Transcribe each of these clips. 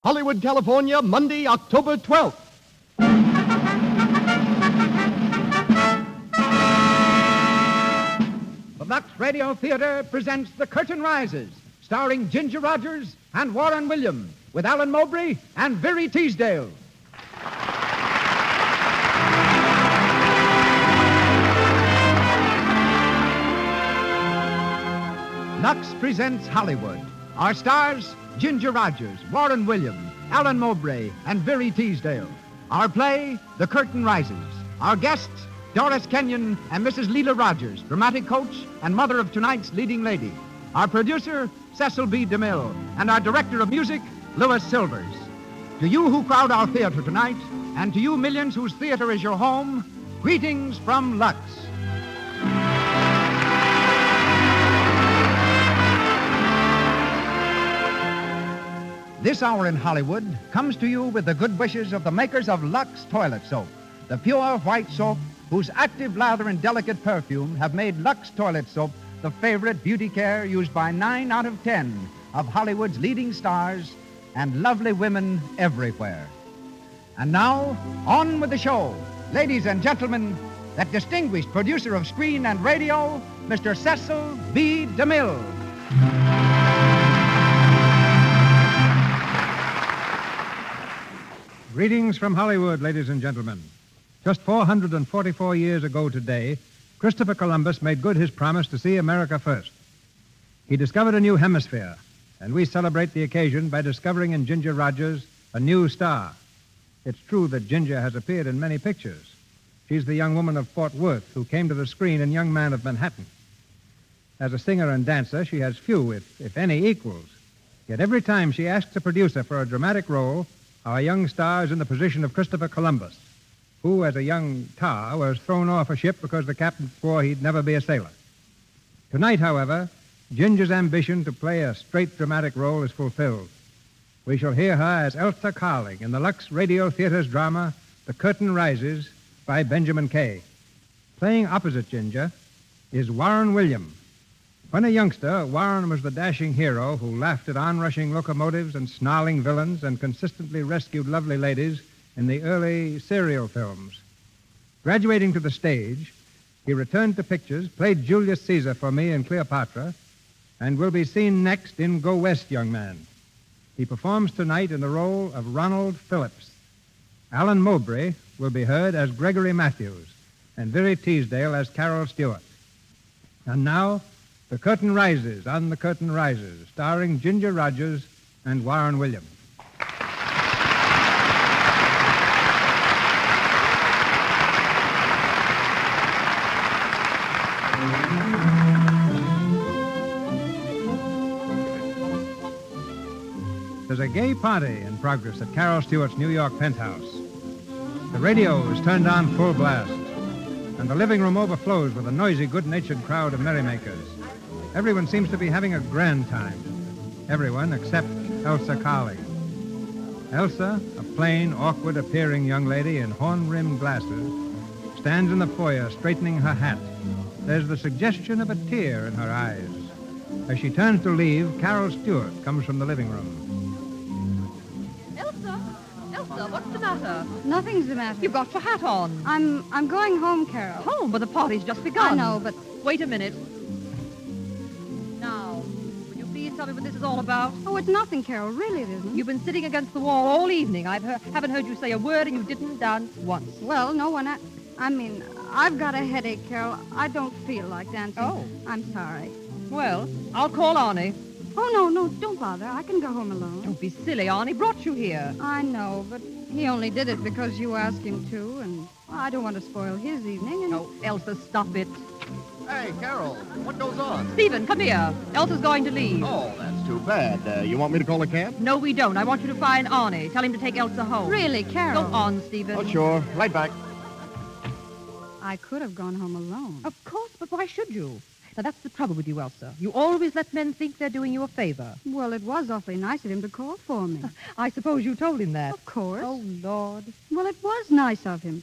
Hollywood, California, Monday, October 12th. The Lux Radio Theater presents The Curtain Rises, starring Ginger Rogers and Warren Williams, with Alan Mowbray and Virry Teasdale. Lux presents Hollywood. Our stars, Ginger Rogers, Warren Williams, Alan Mowbray, and Virry Teasdale. Our play, The Curtain Rises. Our guests, Doris Kenyon and Mrs. Leela Rogers, dramatic coach and mother of tonight's leading lady. Our producer, Cecil B. DeMille, and our director of music, Louis Silvers. To you who crowd our theater tonight, and to you millions whose theater is your home, greetings from Lux. This hour in Hollywood comes to you with the good wishes of the makers of Lux Toilet Soap, the pure white soap whose active lather and delicate perfume have made Lux Toilet Soap the favorite beauty care used by 9 out of 10 of Hollywood's leading stars and lovely women everywhere. And now, on with the show. Ladies and gentlemen, that distinguished producer of screen and radio, Mr. Cecil B. DeMille. Greetings from Hollywood, ladies and gentlemen. Just 444 years ago today, Christopher Columbus made good his promise to see America first. He discovered a new hemisphere, and we celebrate the occasion by discovering in Ginger Rogers a new star. It's true that Ginger has appeared in many pictures. She's the young woman of Fort Worth who came to the screen in Young Man of Manhattan. As a singer and dancer, she has few, if any, equals. Yet every time she asks a producer for a dramatic role, our young star is in the position of Christopher Columbus, who, as a young tar, was thrown off a ship because the captain swore he'd never be a sailor. Tonight, however, Ginger's ambition to play a straight dramatic role is fulfilled. We shall hear her as Elsa Carling in the Lux Radio Theater's drama, The Curtain Rises, by Benjamin Kay. Playing opposite Ginger is Warren Williams. When a youngster, Warren was the dashing hero who laughed at onrushing locomotives and snarling villains and consistently rescued lovely ladies in the early serial films. Graduating to the stage, he returned to pictures, played Julius Caesar for me in Cleopatra, and will be seen next in Go West, Young Man. He performs tonight in the role of Ronald Phillips. Alan Mowbray will be heard as Gregory Matthews, and Virry Teasdale as Carol Stewart. And now, The Curtain Rises on The Curtain Rises, starring Ginger Rogers and Warren Williams. There's a gay party in progress at Carol Stewart's New York penthouse. The radio is turned on full blast, and the living room overflows with a noisy, good-natured crowd of merrymakers. Everyone seems to be having a grand time. Everyone except Elsa Carling. Elsa, a plain, awkward-appearing young lady in horn-rimmed glasses, stands in the foyer straightening her hat. There's the suggestion of a tear in her eyes. As she turns to leave, Carol Stewart comes from the living room. Elsa, what's the matter? Nothing's the matter. You've got your hat on. I'm going home, Carol. Home, but the party's just begun. I know, but... Wait a minute. Now, will you please tell me what this is all about? Oh, it's nothing, Carol. Really, it isn't. You've been sitting against the wall all evening. I haven't heard you say a word, and you didn't dance once. Well, no one... I mean, I've got a headache, Carol. I don't feel like dancing. Oh. I'm sorry. Well, I'll call Arnie. Oh, no, don't bother. I can go home alone. Don't be silly, Arnie brought you here. I know, but he only did it because you asked him to, and I don't want to spoil his evening. And... Oh, Elsa, stop it. Hey, Carol, what goes on? Stephen, come here. Elsa's going to leave. Oh, that's too bad. You want me to call a cab? No, we don't. I want you to find Arnie. Tell him to take Elsa home. Really, Carol? Go on, Stephen. Oh, sure. Right back. I could have gone home alone. Of course, but why should you? Now, that's the trouble with you, Elsa. You always let men think they're doing you a favor. Well, it was awfully nice of him to call for me. I suppose you told him that. Of course. Oh, Lord. Well, it was nice of him.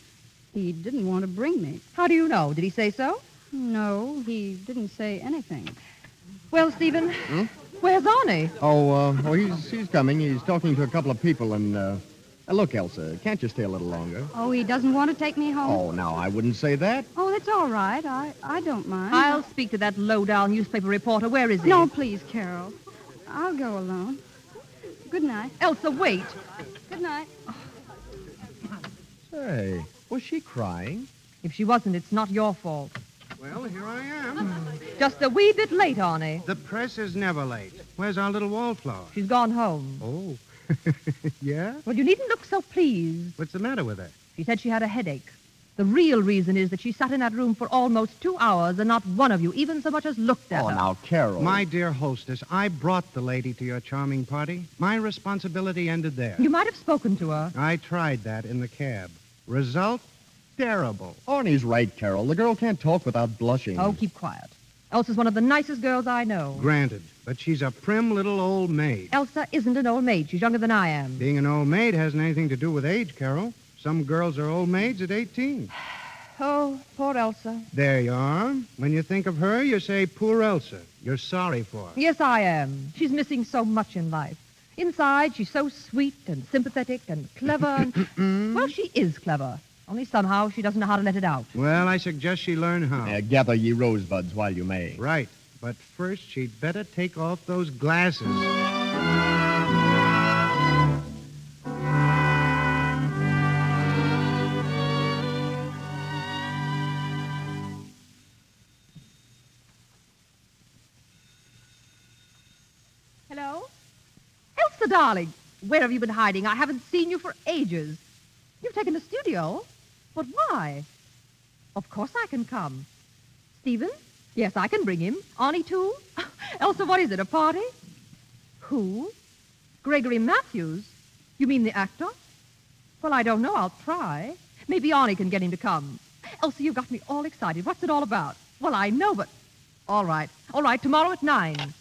He didn't want to bring me. How do you know? Did he say so? No, he didn't say anything. Well, Stephen, Where's Arnie? He's coming. He's talking to a couple of people, and, look, Elsa, can't you stay a little longer? Oh, he doesn't want to take me home? Oh, now, I wouldn't say that. Oh, that's all right. I don't mind. I'll speak to that low-down newspaper reporter. Where is he? No, please, Carol. I'll go alone. Good night. Elsa, wait. Good night. Say, was she crying? If she wasn't, it's not your fault. Well, here I am. Just a wee bit late, Arnie. The press is never late. Where's our little wallflower? She's gone home. Oh. Yeah? Well, you needn't look so pleased. What's the matter with her? She said she had a headache. The real reason is that she sat in that room for almost 2 hours and not one of you even so much as looked at Oh, her. now, Carol. My dear hostess, I brought the lady to your charming party. My responsibility ended there. You might have spoken to her. I tried that in the cab. Result? Terrible. Arnie's right, Carol. The girl can't talk without blushing. Oh, keep quiet. Elsa's one of the nicest girls I know. Granted, but she's a prim little old maid. Elsa isn't an old maid. She's younger than I am. Being an old maid hasn't anything to do with age, Carol. Some girls are old maids at 18. Oh, poor Elsa. There you are. When you think of her, you say, poor Elsa. You're sorry for her. Yes, I am. She's missing so much in life. Inside, she's so sweet and sympathetic and clever. And, well, she is clever. Only somehow she doesn't know how to let it out. Well, I suggest she learn how. Gather ye rosebuds while you may. Right. But first, she'd better take off those glasses. Hello? Elsa, darling. Where have you been hiding? I haven't seen you for ages. You've taken the studio? But why? Of course I can come. Stephen? Yes, I can bring him. Arnie, too? Elsa, what is it, a party? Who? Gregory Matthews? You mean the actor? Well, I don't know. I'll try. Maybe Arnie can get him to come. Elsa, you got me all excited. What's it all about? Well, I know, but... All right. All right, tomorrow at 9.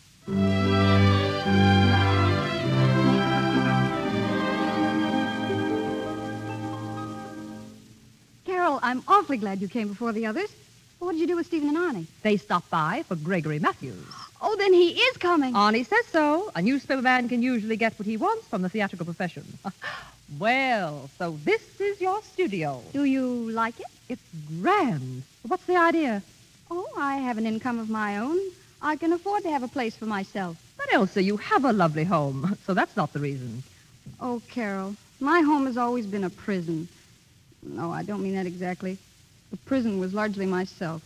Carol, I'm awfully glad you came before the others. What did you do with Stephen and Arnie? They stopped by for Gregory Matthews. Oh, then he is coming. Arnie says so. A newspaper man can usually get what he wants from the theatrical profession. Well, so this is your studio. Do you like it? It's grand. What's the idea? Oh, I have an income of my own. I can afford to have a place for myself. But, Elsa, you have a lovely home, so that's not the reason. Oh, Carol, my home has always been a prison. No, I don't mean that exactly. The prison was largely myself.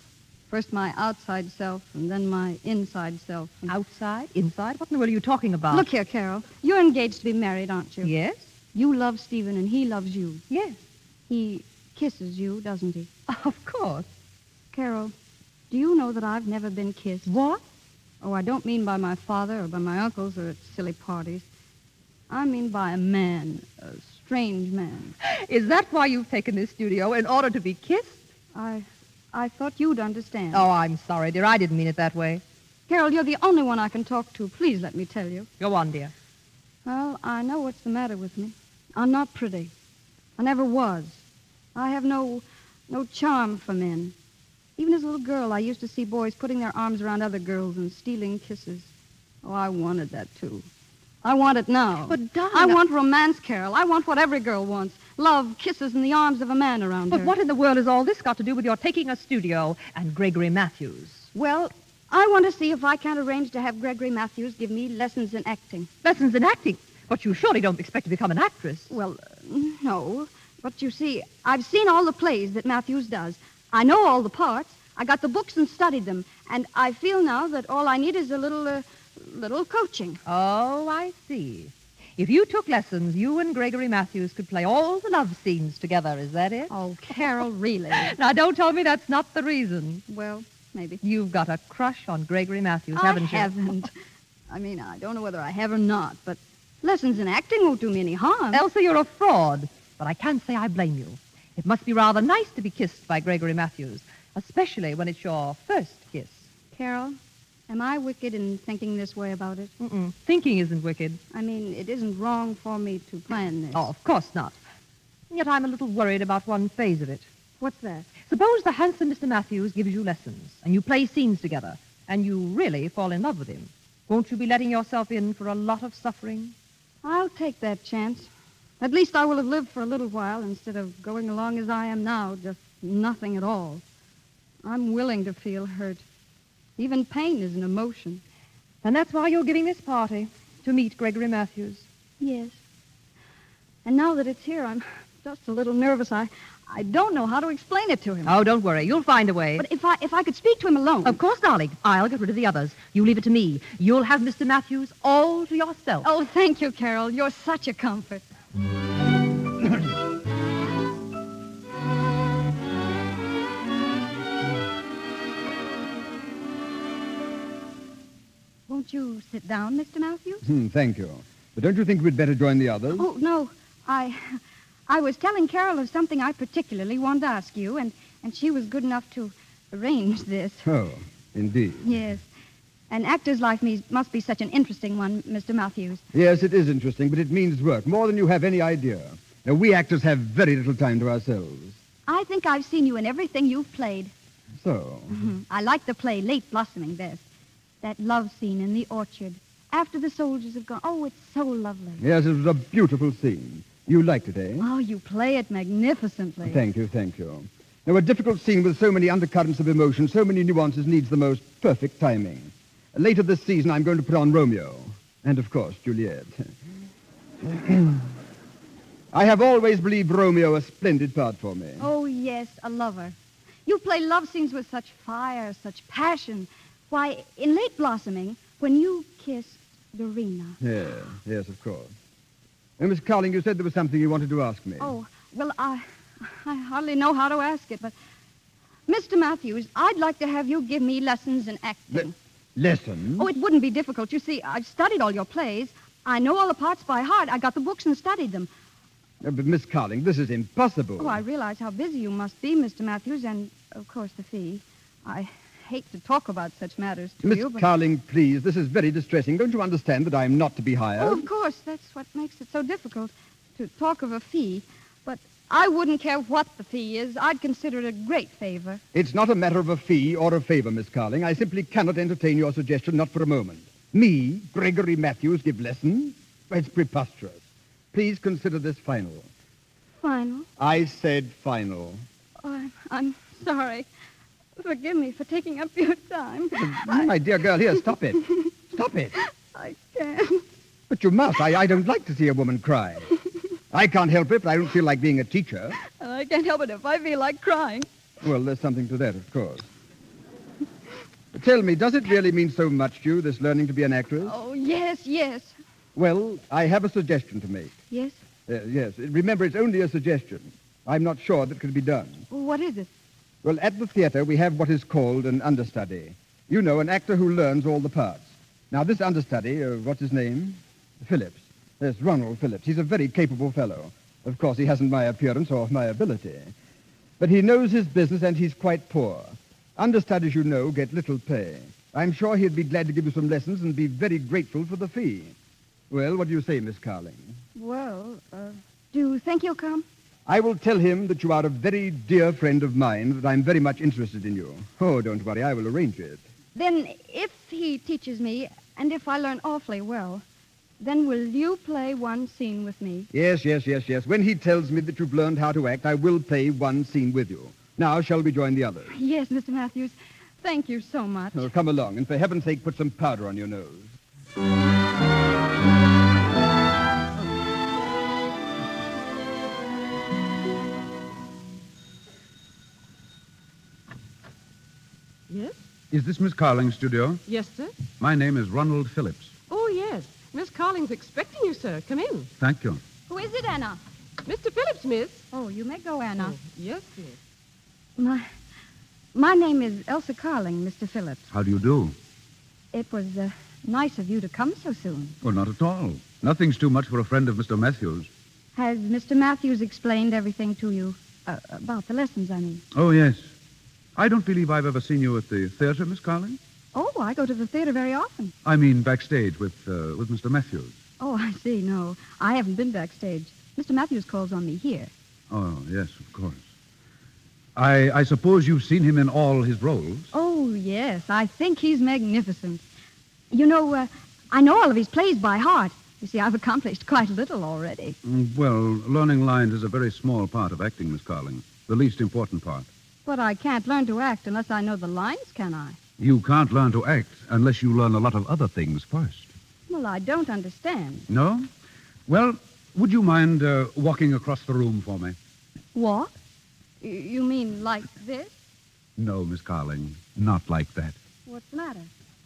First my outside self, and then my inside self. And... Outside? Inside? What in the world are you talking about? Look here, Carol. You're engaged to be married, aren't you? Yes? You love Stephen, and he loves you. Yes. He kisses you, doesn't he? Of course. Carol, do you know that I've never been kissed? What? Oh, I don't mean by my father or by my uncles or at silly parties. I mean by a man, a strange man. Is that why you've taken this studio, in order to be kissed? I thought you'd understand. Oh, I'm sorry, dear. I didn't mean it that way. Carol, you're the only one I can talk to. Please let me tell you. Go on, dear. Well, I know what's the matter with me. I'm not pretty. I never was. I have no charm for men. Even as a little girl, I used to see boys putting their arms around other girls and stealing kisses. Oh, I wanted that, too. I want it now. But, darling... I want romance, Carol. I want what every girl wants. Love, kisses, and the arms of a man around her. But what in the world has all this got to do with your taking a studio and Gregory Matthews? Well, I want to see if I can't arrange to have Gregory Matthews give me lessons in acting. Lessons in acting? But you surely don't expect to become an actress. Well, no. But you see, I've seen all the plays that Matthews does. I know all the parts. I got the books and studied them. And I feel now that all I need is a little coaching. Oh, I see. If you took lessons, you and Gregory Matthews could play all the love scenes together. Is that it? Oh, Carol, really? Now, don't tell me that's not the reason. Well, maybe. You've got a crush on Gregory Matthews, haven't you? I haven't. I mean, I don't know whether I have or not, but lessons in acting won't do me any harm. Elsa, you're a fraud. But I can't say I blame you. It must be rather nice to be kissed by Gregory Matthews, especially when it's your first kiss. Carol, am I wicked in thinking this way about it? Mm-mm. Thinking isn't wicked. I mean, it isn't wrong for me to plan this. Oh, of course not. Yet I'm a little worried about one phase of it. What's that? Suppose the handsome Mr. Matthews gives you lessons, and you play scenes together, and you really fall in love with him. Won't you be letting yourself in for a lot of suffering? I'll take that chance. At least I will have lived for a little while instead of going along as I am now, just nothing at all. I'm willing to feel hurt. Even pain is an emotion. And that's why you're giving this party, to meet Gregory Matthews. Yes. And now that it's here, I'm just a little nervous. I don't know how to explain it to him. Oh, don't worry. You'll find a way. But if I could speak to him alone. Of course, darling. I'll get rid of the others. You leave it to me. You'll have Mr. Matthews all to yourself. Oh, thank you, Carol. You're such a comfort. Won't you sit down, Mr. Matthews? Thank you. But don't you think we'd better join the others? Oh, no. I was telling Carol of something I particularly wanted to ask you, and she was good enough to arrange this. Oh, indeed. Yes. An actor's life must be such an interesting one, Mr. Matthews. Yes, it is interesting, but it means work, more than you have any idea. Now, we actors have very little time to ourselves. I think I've seen you in everything you've played. So? I like the play Late Blossoming best. That love scene in the orchard. After the soldiers have gone. Oh, it's so lovely. Yes, it was a beautiful scene. You liked it, eh? Oh, you play it magnificently. Thank you, thank you. Now, a difficult scene with so many undercurrents of emotion, so many nuances, needs the most perfect timing. Later this season, I'm going to put on Romeo. And, of course, Juliet. I have always believed Romeo a splendid part for me. Oh, yes, a lover. You play love scenes with such fire, such passion. Why, in Late Blossoming, when you kissed Dorina. Yes, of course. And, Miss Carling, you said there was something you wanted to ask me. Oh, well, I hardly know how to ask it, but... Mr. Matthews, I'd like to have you give me lessons in acting. Lessons? Oh, it wouldn't be difficult. You see, I've studied all your plays. I know all the parts by heart. I got the books and studied them. But, Miss Carling, this is impossible. Oh, I realize how busy you must be, Mr. Matthews, and, of course, the fee. I hate to talk about such matters to you, Miss but... Carling, please, this is very distressing. Don't you understand that I am not to be hired? Oh, of course. That's what makes it so difficult to talk of a fee. But I wouldn't care what the fee is. I'd consider it a great favor. It's not a matter of a fee or a favor, Miss Carling. I simply cannot entertain your suggestion, not for a moment. Me, Gregory Matthews, give lessons? It's preposterous. Please consider this final. Final? I said final. Oh, I'm sorry. Forgive me for taking up your time. My dear girl, here, stop it. Stop it. I can't. But you must. I don't like to see a woman cry. I can't help it, but I don't feel like being a teacher. And I can't help it if I feel like crying. Well, there's something to that, of course. Tell me, does it really mean so much to you, this learning to be an actress? Oh, yes, yes. Well, I have a suggestion to make. Yes? Yes. Remember, it's only a suggestion. I'm not sure that it can be done. What is it? Well, at the theater, we have what is called an understudy. You know, an actor who learns all the parts. Now, this understudy, what's his name? Phillips. Yes, Ronald Phillips. He's a very capable fellow. Of course, he hasn't my appearance or my ability. But he knows his business, and he's quite poor. Understudies, you know, get little pay. I'm sure he'd be glad to give you some lessons and be very grateful for the fee. Well, what do you say, Miss Carling? Well, do you think he'll come? I will tell him that you are a very dear friend of mine, that I'm very much interested in you. Oh, don't worry, I will arrange it. Then, if he teaches me, and if I learn awfully well, then will you play one scene with me? Yes. When he tells me that you've learned how to act, I will play one scene with you. Now, shall we join the others? Yes, Mr. Matthews. Thank you so much. Oh, come along, and for heaven's sake, put some powder on your nose. Yes? Is this Miss Carling's studio? Yes, sir. My name is Ronald Phillips. Oh, yes. Miss Carling's expecting you, sir. Come in. Thank you. Who is it, Anna? Mr. Phillips, miss. Oh, you may go, Anna. Oh, yes, miss. My name is Elsa Carling, Mr. Phillips. How do you do? It was nice of you to come so soon. Oh, not at all. Nothing's too much for a friend of Mr. Matthews. Has Mr. Matthews explained everything to you? About the lessons, I mean. Oh, yes. I don't believe I've ever seen you at the theater, Miss Carling. Oh, I go to the theater very often. I mean backstage with Mr. Matthews. Oh, I see. No, I haven't been backstage. Mr. Matthews calls on me here. Oh, yes, of course. I suppose you've seen him in all his roles? Oh, yes. I think he's magnificent. You know, I know all of his plays by heart. You see, I've accomplished quite a little already. Well, learning lines is a very small part of acting, Miss Carling. The least important part. But I can't learn to act unless I know the lines, can I? You can't learn to act unless you learn a lot of other things first. Well, I don't understand. No? Well, would you mind walking across the room for me? What? You mean like this? No, Miss Carling, not like that. What's the matter?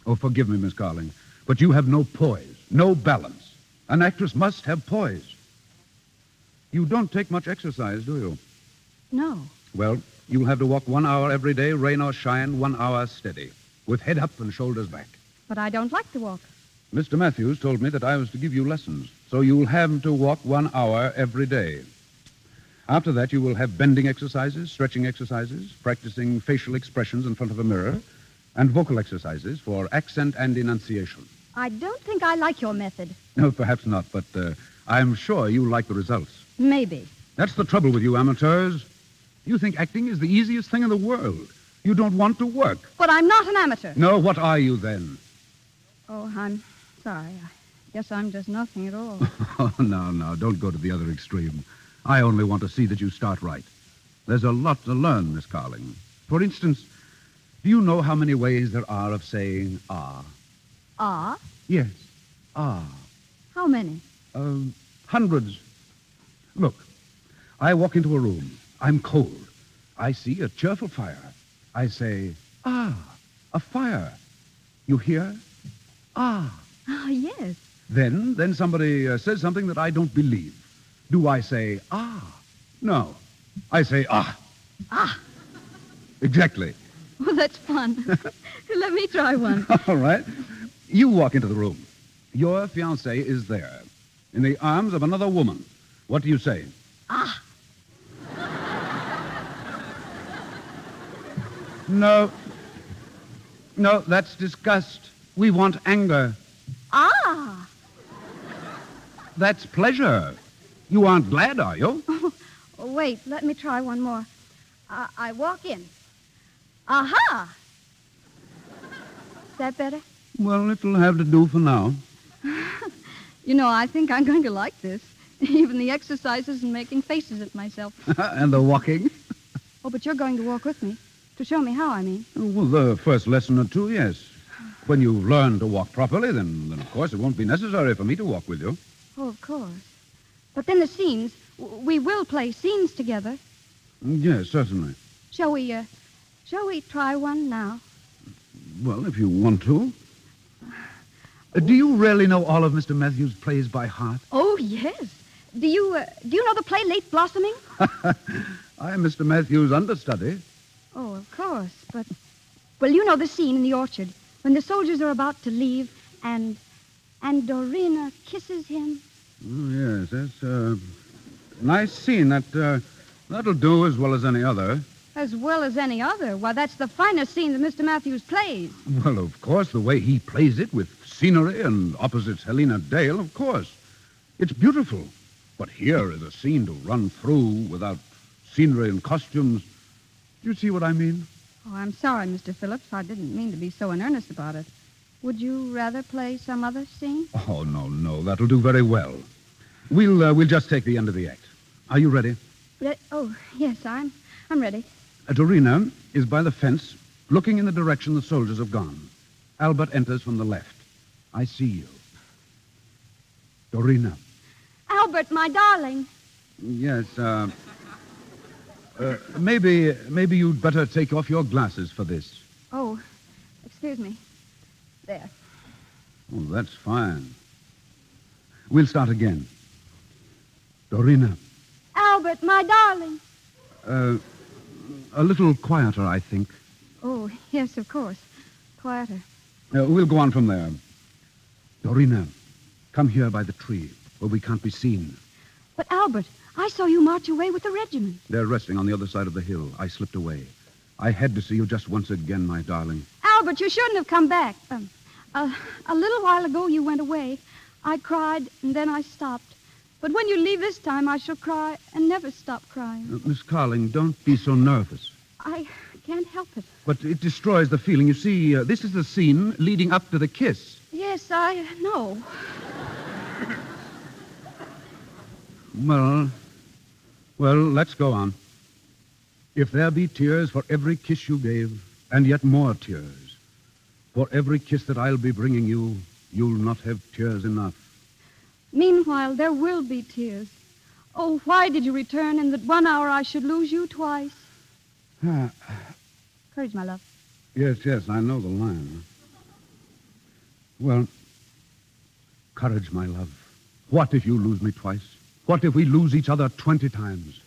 Oh, forgive me, Miss Carling, but you have no poise, no balance. An actress must have poise. You don't take much exercise, do you? No. Well, you'll have to walk 1 hour every day, rain or shine, 1 hour steady, with head up and shoulders back. But I don't like to walk. Mr. Matthews told me that I was to give you lessons, so you'll have to walk 1 hour every day. After that, you will have bending exercises, stretching exercises, practicing facial expressions in front of a mirror, and vocal exercises for accent and enunciation. I don't think I like your method. No, perhaps not, but I'm sure you'll like the results. Maybe. That's the trouble with you amateurs. You think acting is the easiest thing in the world. You don't want to work. But I'm not an amateur. No, what are you then? Oh, I'm sorry. I guess I'm just nothing at all. Oh, no, don't go to the other extreme. I only want to see that you start right. There's a lot to learn, Miss Carling. For instance, do you know how many ways there are of saying ah? Ah? Yes, ah. How many? Hundreds. Look, I walk into a room. I'm cold. I see a cheerful fire. I say, ah, a fire. You hear? Ah. Oh, yes. Then somebody says something that I don't believe. Do I say, ah? No. I say, ah. Ah. Exactly. Well, that's fun. Let me try one. All right. You walk into the room. Your fiancé is there, in the arms of another woman. What do you say? Ah. No, that's disgust. We want anger. Ah. That's pleasure. You aren't glad, are you? Oh, wait, let me try one more. I walk in. Aha! Is that better? Well, it'll have to do for now. You know, I think I'm going to like this. Even the exercises and making faces at myself. And the walking? Oh, but you're going to walk with me. To show me how, I mean. Well, the first lesson or two, yes. When you learn to walk properly, then of course, it won't be necessary for me to walk with you. Oh, of course. But then the scenes, we will play scenes together. Yes, certainly. Shall we try one now? Well, if you want to. Do you really know all of Mr. Matthews' plays by heart? Oh, yes. Do you know the play Late Blossoming? I am Mr. Matthews' understudy. Oh, of course, but... Well, you know the scene in the orchard when the soldiers are about to leave and Dorina kisses him. Oh, yes, that's a nice scene. That'll do as well as any other. As well as any other? Why, that's the finest scene that Mr. Matthews plays. Well, of course, the way he plays it with scenery and opposites Helena Dale, of course. It's beautiful. But here is a scene to run through without scenery and costumes. Do you see what I mean? Oh, I'm sorry, Mr. Phillips. I didn't mean to be so in earnest about it. Would you rather play some other scene? Oh, no. That'll do very well. We'll just take the end of the act. Are you ready? Oh, yes, I'm ready. Dorina is by the fence, looking in the direction the soldiers have gone. Albert enters from the left. I see you. Dorina. Albert, my darling. Yes, maybe you'd better take off your glasses for this. Oh, excuse me. There. Oh, that's fine. We'll start again. Dorina. Albert, my darling. A little quieter, I think. Oh, yes, of course. Quieter. We'll go on from there. Dorina, come here by the tree, where we can't be seen. But, Albert, I saw you march away with the regiment. They're resting on the other side of the hill. I slipped away. I had to see you just once again, my darling. Albert, you shouldn't have come back. A little while ago you went away. I cried, and then I stopped. But when you leave this time, I shall cry and never stop crying. Miss Carling, don't be so nervous. I can't help it. But it destroys the feeling. You see, this is the scene leading up to the kiss. Yes, I know. Well, let's go on. If there be tears for every kiss you gave, and yet more tears, for every kiss that I'll be bringing you, you'll not have tears enough. Meanwhile, there will be tears. Oh, why did you return in that 1 hour I should lose you twice? Courage, my love. Yes, I know the line. Well, courage, my love. What if you lose me twice? What if we lose each other 20 times?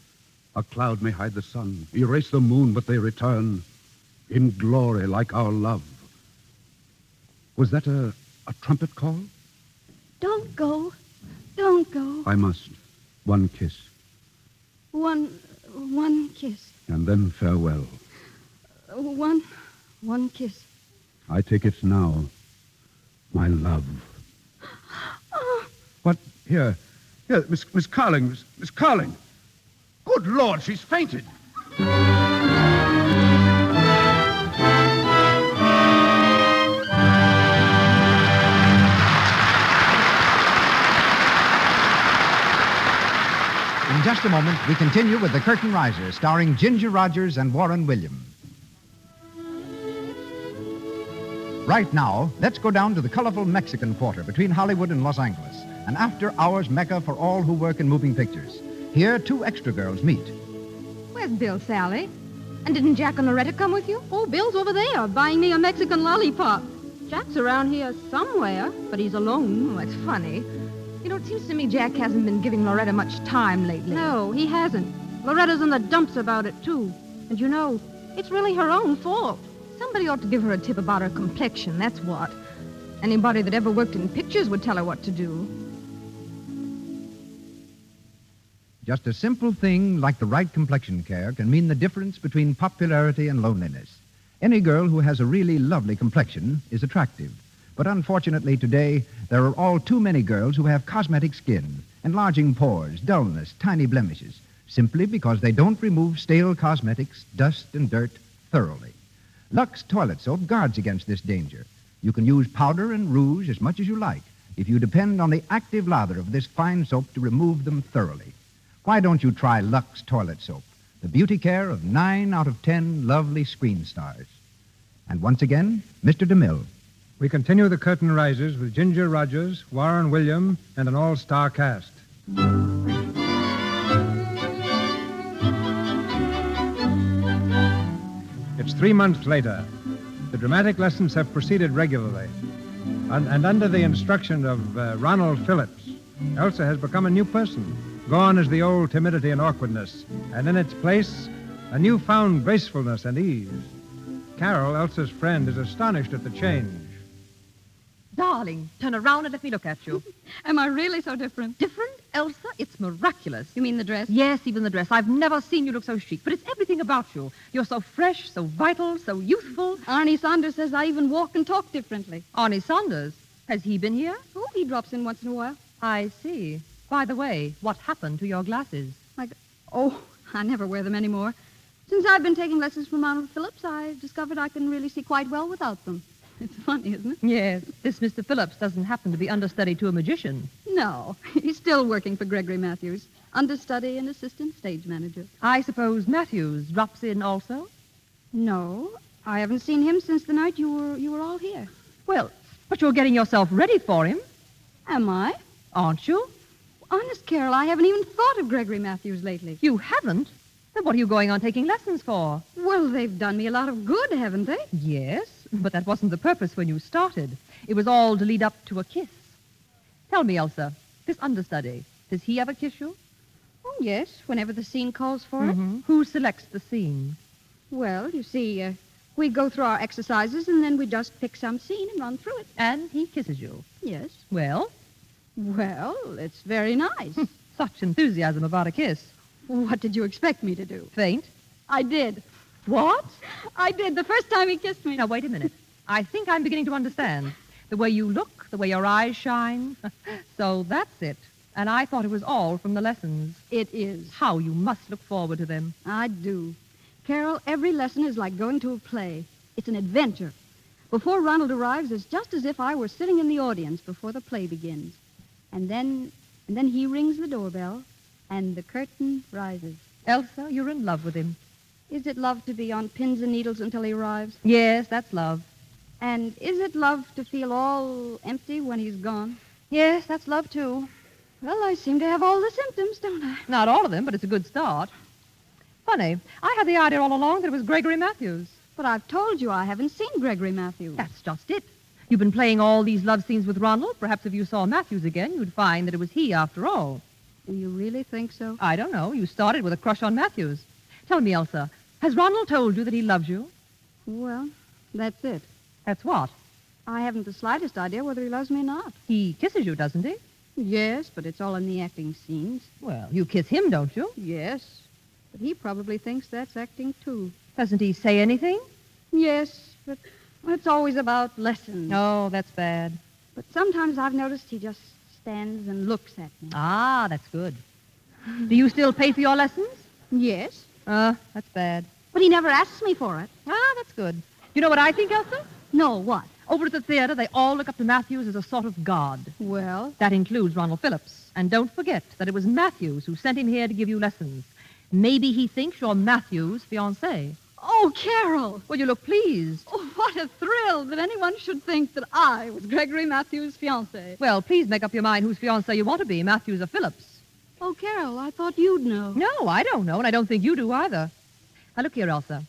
A cloud may hide the sun, erase the moon, but they return in glory like our love. Was that a trumpet call? Don't go. Don't go. I must. One kiss. One kiss. And then farewell. One kiss. I take it now, my love. Oh. What? Here, Miss Carling, Miss Carling. Good Lord, she's fainted. In just a moment, we continue with The Curtain Riser, starring Ginger Rogers and Warren Williams. Right now, let's go down to the colorful Mexican Quarter between Hollywood and Los Angeles, an after-hours mecca for all who work in moving pictures. Here, two extra girls meet. Where's Bill, Sally? And didn't Jack and Loretta come with you? Oh, Bill's over there buying me a Mexican lollipop. Jack's around here somewhere, but he's alone. Oh, that's funny. You know, it seems to me Jack hasn't been giving Loretta much time lately. No, he hasn't. Loretta's in the dumps about it, too. And you know, it's really her own fault. Somebody ought to give her a tip about her complexion, that's what. Anybody that ever worked in pictures would tell her what to do. Just a simple thing like the right complexion care can mean the difference between popularity and loneliness. Any girl who has a really lovely complexion is attractive. But unfortunately today, there are all too many girls who have cosmetic skin, enlarging pores, dullness, tiny blemishes, simply because they don't remove stale cosmetics, dust, and dirt thoroughly. Lux Toilet Soap guards against this danger. You can use powder and rouge as much as you like if you depend on the active lather of this fine soap to remove them thoroughly. Why don't you try Lux Toilet Soap, the beauty care of 9 out of 10 lovely screen stars? And once again, Mr. DeMille. We continue The Curtain Rises with Ginger Rogers, Warren Williams, and an all-star cast. It's 3 months later. The dramatic lessons have proceeded regularly. And under the instruction of Ronald Phillips, Elsa has become a new person. Gone is the old timidity and awkwardness, and in its place, a newfound gracefulness and ease. Carol, Elsa's friend, is astonished at the change. Darling, turn around and let me look at you. Am I really so different? Different, Elsa? It's miraculous. You mean the dress? Yes, even the dress. I've never seen you look so chic, but it's everything about you. You're so fresh, so vital, so youthful. Arnie Saunders says I even walk and talk differently. Arnie Saunders? Has he been here? Oh, he drops in once in a while. I see. By the way, what happened to your glasses? I never wear them anymore. Since I've been taking lessons from Ronald Phillips, I've discovered I can really see quite well without them. It's funny, isn't it? Yes. This Mr. Phillips doesn't happen to be understudy to a magician. No, he's still working for Gregory Matthews, understudy and assistant stage manager. I suppose Matthews drops in also? No, I haven't seen him since the night you were all here. Well, but you're getting yourself ready for him. Am I? Aren't you? Honest, Carol, I haven't even thought of Gregory Matthews lately. You haven't? Then what are you going on taking lessons for? Well, they've done me a lot of good, haven't they? Yes, but that wasn't the purpose when you started. It was all to lead up to a kiss. Tell me, Elsa, this understudy, does he ever kiss you? Oh, yes, whenever the scene calls for it. Who selects the scene? Well, you see, we go through our exercises and then we just pick some scene and run through it. And he kisses you? Yes. Well? Well, it's very nice. Such enthusiasm about a kiss. What did you expect me to do? Faint? I did. What? I did the first time he kissed me. Now, wait a minute. I think I'm beginning to understand. The way you look, the way your eyes shine. So that's it. And I thought it was all from the lessons. It is. How you must look forward to them. I do. Carol, every lesson is like going to a play. It's an adventure. Before Ronald arrives, it's just as if I were sitting in the audience before the play begins. And then he rings the doorbell, and the curtain rises. Elsa, you're in love with him. Is it love to be on pins and needles until he arrives? Yes, that's love. And is it love to feel all empty when he's gone? Yes, that's love, too. Well, I seem to have all the symptoms, don't I? Not all of them, but it's a good start. Funny, I had the idea all along that it was Gregory Matthews. But I've told you I haven't seen Gregory Matthews. That's just it. You've been playing all these love scenes with Ronald. Perhaps if you saw Matthews again, you'd find that it was he after all. Do you really think so? I don't know. You started with a crush on Matthews. Tell me, Elsa, has Ronald told you that he loves you? Well, that's it. That's what? I haven't the slightest idea whether he loves me or not. He kisses you, doesn't he? Yes, but it's all in the acting scenes. Well, you kiss him, don't you? Yes, but he probably thinks that's acting, too. Doesn't he say anything? Yes, but it's always about lessons. Oh, that's bad. But sometimes I've noticed he just stands and looks at me. Ah, that's good. Do you still pay for your lessons? Yes. That's bad. But he never asks me for it. Ah, that's good. You know what I think, Elsa? No, what? Over at the theater, they all look up to Matthews as a sort of god. Well? That includes Ronald Phillips. And don't forget that it was Matthews who sent him here to give you lessons. Maybe he thinks you're Matthews' fiancée. Oh, Carol! Well, you look pleased. Oh, what a thrill that anyone should think that I was Gregory Matthews' fiancée. Well, please make up your mind whose fiancée you want to be, Matthews or Phillips. Oh, Carol, I thought you'd know. No, I don't know, and I don't think you do either. Now, look here, Elsa.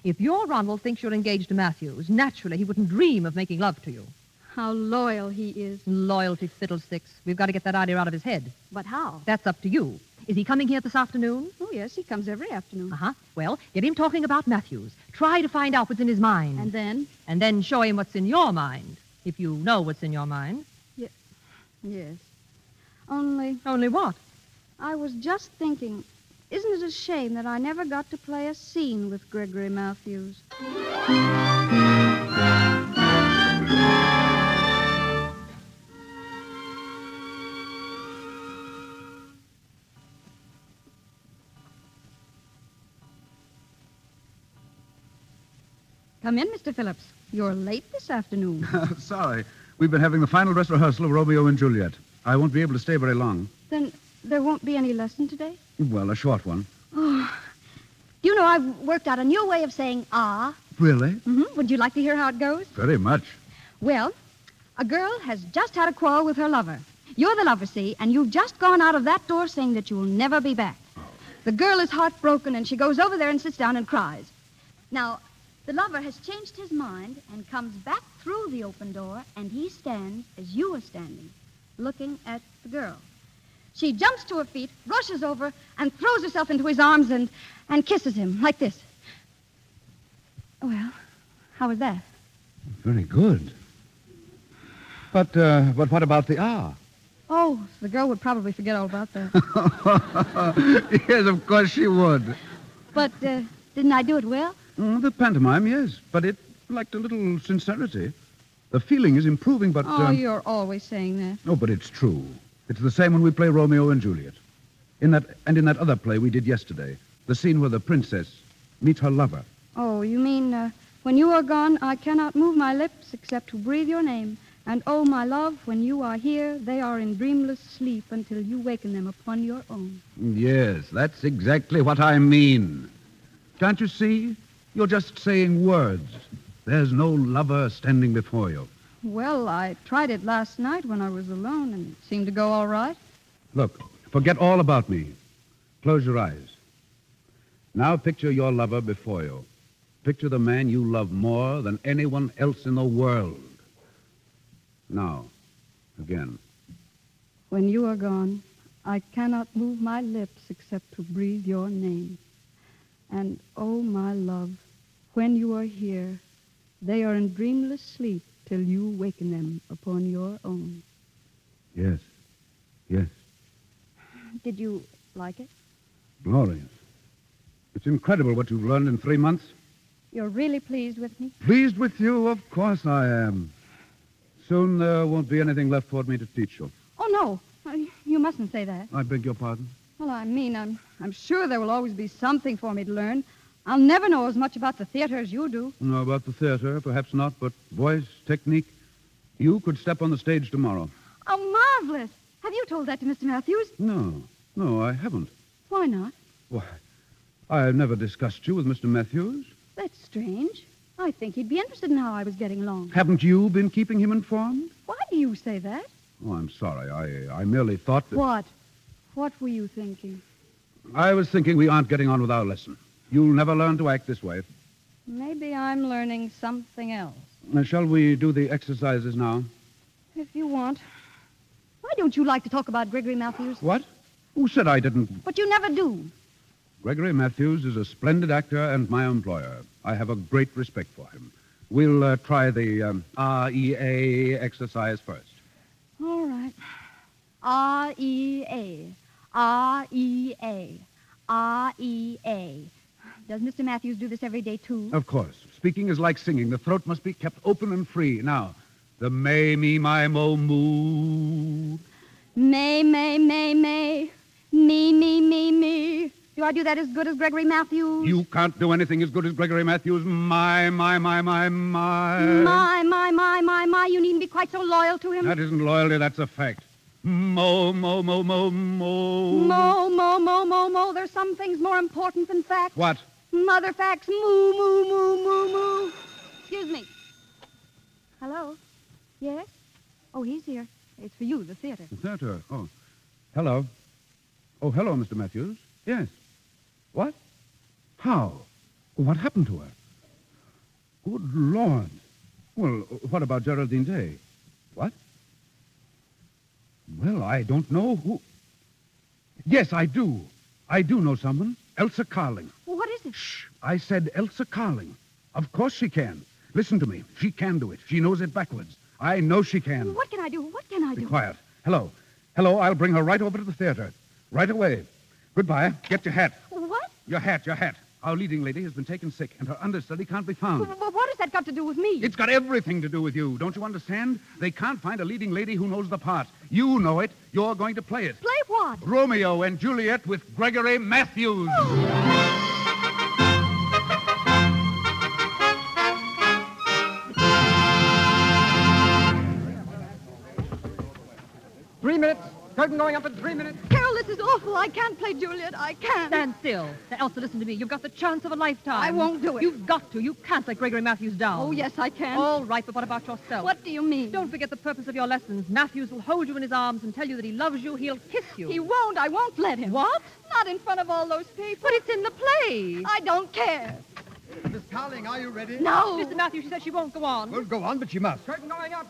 If your Ronald thinks you're engaged to Matthews, naturally he wouldn't dream of making love to you. How loyal he is. Loyalty fiddlesticks. We've got to get that idea out of his head. But how? That's up to you. Is he coming here this afternoon? Oh, yes, he comes every afternoon. Uh-huh. Well, get him talking about Matthews. Try to find out what's in his mind. And then? And then show him what's in your mind, if you know what's in your mind. Yes. Only what? I was just thinking, isn't it a shame that I never got to play a scene with Gregory Matthews? Come in, Mr. Phillips. You're late this afternoon. Sorry. We've been having the final dress rehearsal of Romeo and Juliet. I won't be able to stay very long. Then there won't be any lesson today? Well, a short one. Oh. You know, I've worked out a new way of saying ah. Really? Mm-hmm. Would you like to hear how it goes? Very much. Well, a girl has just had a quarrel with her lover. You're the lover, see, and you've just gone out of that door saying that you'll never be back. The girl is heartbroken, and she goes over there and sits down and cries. Now, the lover has changed his mind and comes back through the open door, and he stands as you are standing, looking at the girl. She jumps to her feet, rushes over, and throws herself into his arms and kisses him like this. Well, how was that? Very good. But what about the ah? Oh, the girl would probably forget all about that. Yes, of course she would. But didn't I do it well? The pantomime, yes, but it lacked a little sincerity. The feeling is improving, but... Oh, you're always saying that. No, but it's true. It's the same when we play Romeo and Juliet. In that other play we did yesterday, the scene where the princess meets her lover. Oh, you mean, when you are gone, I cannot move my lips except to breathe your name. And, oh, my love, when you are here, they are in dreamless sleep until you waken them upon your own. Yes, that's exactly what I mean. Can't you see? You're just saying words. There's no lover standing before you. Well, I tried it last night when I was alone, and it seemed to go all right. Look, forget all about me. Close your eyes. Now picture your lover before you. Picture the man you love more than anyone else in the world. Now, again. When you are gone, I cannot move my lips except to breathe your name. And, oh, my love, when you are here, they are in dreamless sleep till you waken them upon your own. Yes. Yes. Did you like it? Glorious. It's incredible what you've learned in 3 months. You're really pleased with me? Pleased with you? Of course I am. Soon there won't be anything left for me to teach you. Oh, no. You mustn't say that. I beg your pardon? Well, I mean, I'm sure there will always be something for me to learn. I'll never know as much about the theater as you do. No, about the theater, perhaps not, but voice, technique. You could step on the stage tomorrow. Oh, marvelous. Have you told that to Mr. Matthews? No, I haven't. Why not? Why, I've never discussed you with Mr. Matthews. That's strange. I think he'd be interested in how I was getting along. Haven't you been keeping him informed? Why do you say that? Oh, I'm sorry. I merely thought that... What? What were you thinking? I was thinking we aren't getting on with our lesson. You'll never learn to act this way. Maybe I'm learning something else. Shall we do the exercises now? If you want. Why don't you like to talk about Gregory Matthews? What? Who said I didn't? But you never do. Gregory Matthews is a splendid actor and my employer. I have a great respect for him. We'll try the REA exercise first. All right. R-E-A. R-E-A. R-E-A. Does Mr. Matthews do this every day, too? Of course. Speaking is like singing. The throat must be kept open and free. Now, the may, me, my, mo, moo. May, may, may, may. Me, me, me, me. Do I do that as good as Gregory Matthews? You can't do anything as good as Gregory Matthews. My. My. You needn't be quite so loyal to him. That isn't loyalty, that's a fact. Mo. Mo. There's some things more important than facts. What? Mother facts. Moo. Excuse me. Hello? Yes? Oh, he's here. It's for you, the theater. The theater? Oh. Hello. Oh, hello, Mr. Matthews. Yes. What? How? What happened to her? Good Lord. Well, what about Geraldine Day? What? Well, I don't know who... Yes, I do. I do know someone. Elsa Carling. Well, what is it? Shh. I said Elsa Carling. Of course she can. Listen to me. She can do it. She knows it backwards. I know she can. What can I do? Be quiet. Hello. I'll bring her right over to the theater. Right away. Goodbye. Get your hat. What? Your hat. Our leading lady has been taken sick, and her understudy can't be found. What has that got to do with me? It's got everything to do with you. Don't you understand? They can't find a leading lady who knows the part. You know it. You're going to play it. Play what? Romeo and Juliet with Gregory Matthews. Oh. 3 minutes. Curtain going up in 3 minutes. Carol, this is awful. I can't play Juliet. I can't. Stand still. Now, Elsa, listen to me. You've got the chance of a lifetime. I won't do it. You've got to. You can't let Gregory Matthews down. Oh, yes, I can. All right, but what about yourself? What do you mean? Don't forget the purpose of your lessons. Matthews will hold you in his arms and tell you that he loves you. He'll kiss you. He won't. I won't let him. What? Not in front of all those people. But it's in the play. I don't care. Miss Carling, are you ready? No. Mr. Matthews, she said she won't go on. Well, go on, but you must. Curtain going up.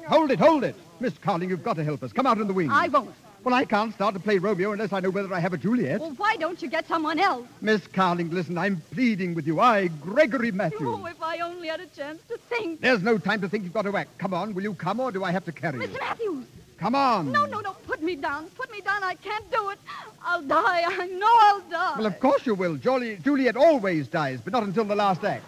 Hold it. Miss Carling, you've got to help us. Come out in the wings. I won't. Well, I can't start to play Romeo unless I know whether I have a Juliet. Well, why don't you get someone else? Miss Carling, listen, I'm pleading with you. Gregory Matthews. Oh, if I only had a chance to think. There's no time to think. You've got to act. Come on, will you come, or do I have to carry you? Mr. Matthews! Come on. No. Put me down. I can't do it. I'll die. I know I'll die. Well, of course you will. Juliet always dies, but not until the last act.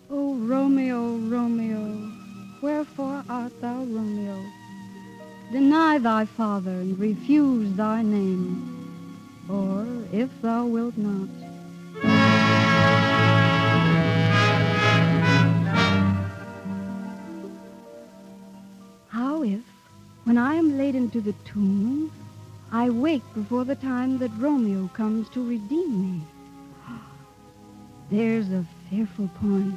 Oh, Romeo, Romeo, wherefore art thou Romeo? Deny thy father and refuse thy name, or if thou wilt not. How if, when I am laid into the tomb, I wake before the time that Romeo comes to redeem me? There's a fearful point.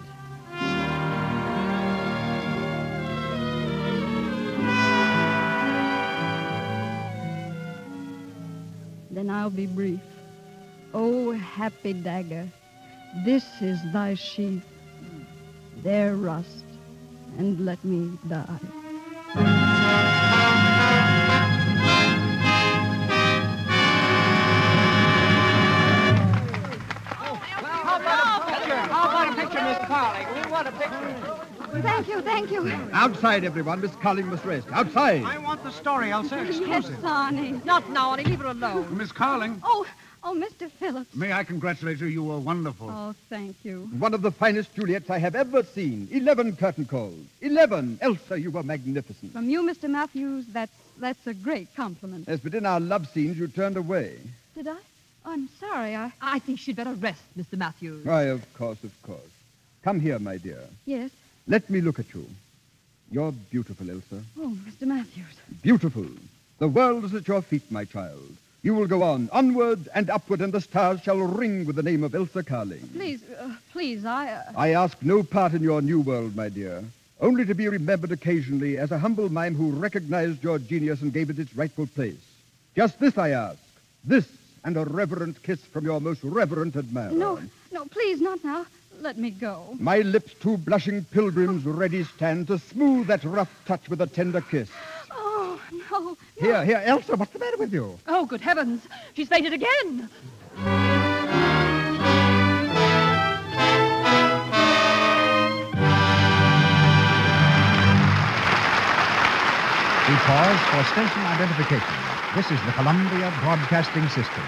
Then I'll be brief. Oh, happy dagger, this is thy sheath. There rust, and let me die. How about a picture, Miss Carling? We want a picture. Thank you, thank you. Outside, everyone. Miss Carling must rest. Outside. I want the story, Elsa. Yes, Sonny. Not now, Annie. Leave her alone. Miss Carling, Oh, Mr. Phillips. may I congratulate you? You were wonderful. Oh, thank you. One of the finest Juliets I have ever seen. 11 curtain calls. 11. Elsa, you were magnificent. From you, Mr. Matthews, that's a great compliment. Yes, but in our love scenes, you turned away. Did I? Oh, I'm sorry. I think she'd better rest, Mr. Matthews. Why, of course. Come here, my dear. Yes. Let me look at you. You're beautiful, Elsa. Oh, Mr. Matthews. Beautiful. The world is at your feet, my child. You will go on, onward and upward, and the stars shall ring with the name of Elsa Carling. Please, I ask no part in your new world, my dear, only to be remembered occasionally as a humble mime who recognized your genius and gave it its rightful place. Just this I ask. This and a reverent kiss from your most reverent admirer. No, please, not now. Let me go. My lips, two blushing pilgrims, ready stand to smooth that rough touch with a tender kiss. Oh, no. Here, Elsa, what's the matter with you? Oh, good heavens. She's fainted again. We pause for station identification. This is the Columbia Broadcasting System.